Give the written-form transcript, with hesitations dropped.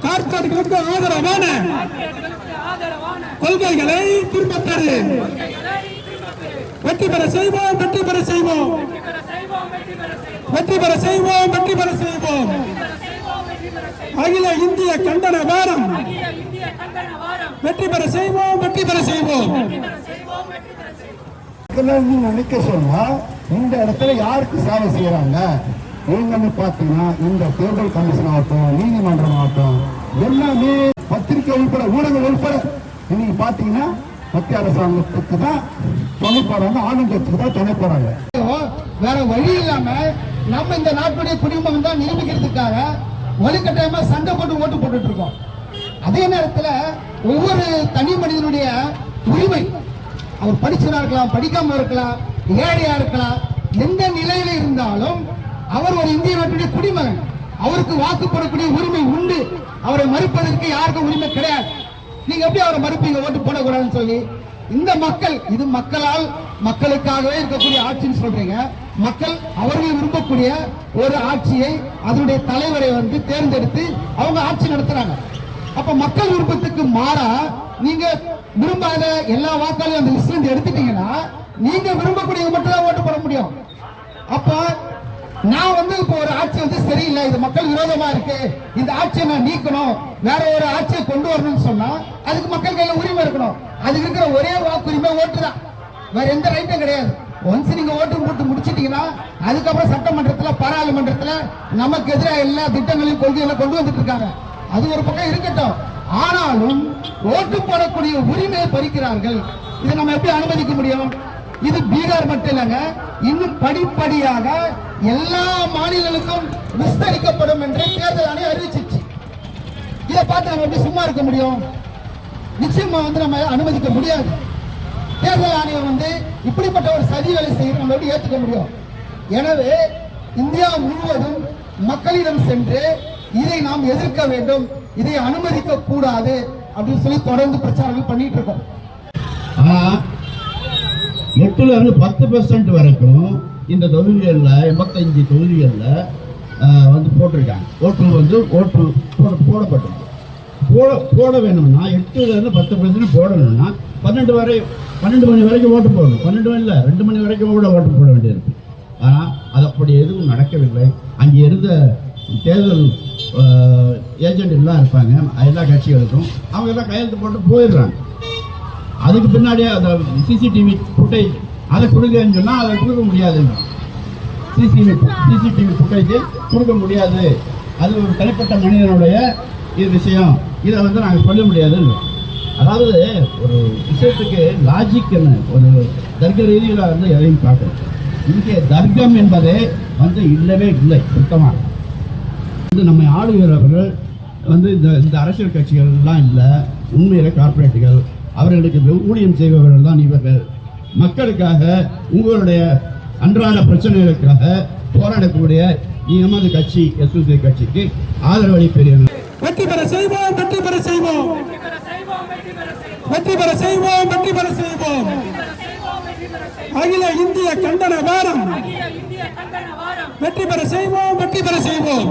கார்ப்பரேட்டுகளுக்கு ஆதரவான கொள்கைகளை திரும்பப் பெறு. வெற்றி பெற செய்வோம், வெற்றி பெற செய்வோம், வெற்றி பெற செய்வோம், வெற்றி பெற செய்வோம். அகில இந்திய கண்டன வாரம் வெற்றி பெற செய்வோம், வெற்றி பெற செய்வோம். நினைக்க சொன்னா இந்த இடத்துல யாருக்கு சேவை செய்யறாங்க நீங்கன்னு பாத்தீங்கன்னா இந்த தேர்தல் கமிஷன் ஆகட்டும், நீதிமன்றம் ஆகட்டும், எல்லாமே பத்திரிகை உள்பட ஊடகங்கள் உள்பட இன்னைக்கு பாத்தீங்கன்னா மத்திய அரசாங்கத்துக்கு தான் துணை போறாங்க, ஆளுங்கட்சிக்கு தான் துணை போறாங்க. வேற வழி இல்லாம நம்ம இந்த நாட்டுடைய குடிமகன் தான் நிரூபிக்கிறதுக்காக வலுக்கட்டாயமா சண்டை போட்டு ஓட்டு போட்டுட்டு இருக்கோம். அதே நேரத்தில் ஒவ்வொரு தனி மனிதனுடைய உரிமை, அவர் படிச்சவரா இருக்கலாம், படிக்காம இருக்கலாம், ஏழையா இருக்கலாம், எந்த நிலையில இருந்தாலும் அவர் ஒரு இந்திய நாட்டுடைய குடிமகன். அவருக்கு வாக்கு போடக்கூடிய உரிமை உண்டு. அவரை மறுப்பதற்கு யாருக்கும் உரிமை கிடையாது. நீங்க எப்படி அவரை மறுப்பீங்க ஓட்டு போடக்கூடாதுன்னு சொல்லி? இந்த மக்கள், இது மக்களால் மக்களுக்காகவே இருக்கக்கூடிய ஆட்சின்னு சொல்றீங்க. மக்கள் அவர்கள் விரும்பக்கூடிய ஒரு ஆட்சியை, அதனுடைய தலைவரை தேர்ந்தெடுத்து அவங்க ஆட்சி நடத்துறாங்க. அப்ப மக்கள் விருப்பத்துக்கு மாறா நீங்க விரும்பாத எல்லா வாக்காளையும் அந்த லிஸ்ட்ல இருந்து எடுத்துட்டீங்கன்னா நீங்க விரும்பக்கூடிய மட்டும் தான் ஓட்டு போட முடியும். அப்ப நான் இப்போ ஒரு ஆட்சி சரியில்லை, இது மக்கள் விரோதமா இருக்கு, இந்த ஆட்சியை நான் நீக்கணும், வேற ஒரு ஆட்சியை கொண்டு வரணும்னு சொன்னா அதுக்கு மக்கள் கையில உரிமை இருக்கணும். அதுக்கு இருக்கிற ஒரே வாக்குரிமை ஓட்டு தான், வேற எந்த ரைட்டும் கிடையாது. ஒன்ஸ் நீங்க ஓட்டு போட்டு முடிச்சிட்டீங்கன்னா அதுக்கப்புறம் சட்டமன்றத்துல, பாராளுமன்றத்துல நமக்கு எதிராக எல்லா திட்டங்களையும் கொள்கைகளை கொண்டு வந்துட்டு இருக்காங்க. அது ஒரு பக்கம் இருக்கட்டும், ஆனாலும் ஓட்டு போடக்கூடிய உரிமையை பறிக்கிறார்கள். இதை நம்ம எப்படி அனுமதிக்க முடியும்? இது பீகார் மட்டும் இல்லைங்க, இன்னும் படிப்படியாக எல்லா மாநிலங்களுக்கும் விஸ்தரிக்கப்படும் என்று தேர்தல் ஆணையம் அறிவிச்சிச்சு. இதை பார்த்து நம்ம எப்படி சும்மா இருக்க முடியும்? நிச்சயமா நம்ம அனுமதிக்க முடியாது. தேர்தல் ஆணையம் இப்படிப்பட்ட ஒரு சதி வேலை செய்ய நம்ம எப்படி ஏற்றுக்க முடியும்? எனவே இந்தியா முழுவதும் மக்களிடம் சென்று இதை நாம் எதிர்க்க வேண்டும், இதை அனுமதிக்க கூடாது அப்படின்னு சொல்லி தொடர்ந்து பிரச்சாரங்கள் பண்ணிட்டு இருக்கோம். 8ல இருந்து 10% வரைக்கும் இந்த தொகுதிகளில் 85 தொகுதிகளில் போட்டிருக்காங்க. ஓட்டு போடப்பட்டிருக்கு. போட வேணும்னா 8ல இருந்து 10% போடணும்னா 12 மணி வரைக்கும் ஓட்டு போடணும். 12 மணி இல்லை, 2 மணி வரைக்கும் கூட ஓட்டு போட வேண்டியிருக்கு. ஆனால் அது அப்படி எதுவும் நடக்கவில்லை. அங்கே இருந்த தேர்தல் ஏஜென்ட் எல்லாம் இருப்பாங்க, எல்லா கட்சிகளுக்கும் அவங்க எல்லாம் கையெழுத்து போட்டு போயிடுறாங்க. அதுக்கு பின்னாடியே அந்த சிசிடிவி ஃபுட்டேஜ் அதை கொடுக்கன்னு சொன்னால் அதை கொடுக்க முடியாதுங்க. சிசிடிவி ஃபுட்டேஜ் கொடுக்க முடியாது, அது ஒரு தனிப்பட்ட மனிதனுடைய இது விஷயம், இதை நாங்கள் சொல்ல முடியாதுன்னு. அதாவது ஒரு விஷயத்துக்கு லாஜிக்னு ஒரு தர்க்க ரீதியில் எதையும் பார்க்கணும். இங்கே தர்க்கம் என்பதே இல்லவே இல்லை. சுத்தமாக நம்மை ஆளுகிறவர்கள் இந்த அரசியல் கட்சிகள்லாம் இல்லை, உண்மையில கார்பரேட்டுகள், அவர்களுக்கு ஊழியம் செய்பவர்கள் தான் இவர்கள். மக்களுக்காக, உங்களுடைய அன்றாட பிரச்சனைகளுக்காக போராடக்கூடிய எமது கட்சி எஸ்யூசி கட்சிக்கு ஆதரவு அளிப்பீர்கள். வெற்றி பெற செய்வோம், வெற்றி பெற செய்வோம், வெற்றி பெற செய்வோம், வெற்றி பெற செய்வோம். அகில இந்திய கண்டன வாரம் வெற்றி பெற செய்வோம், வெற்றி பெற செய்வோம்.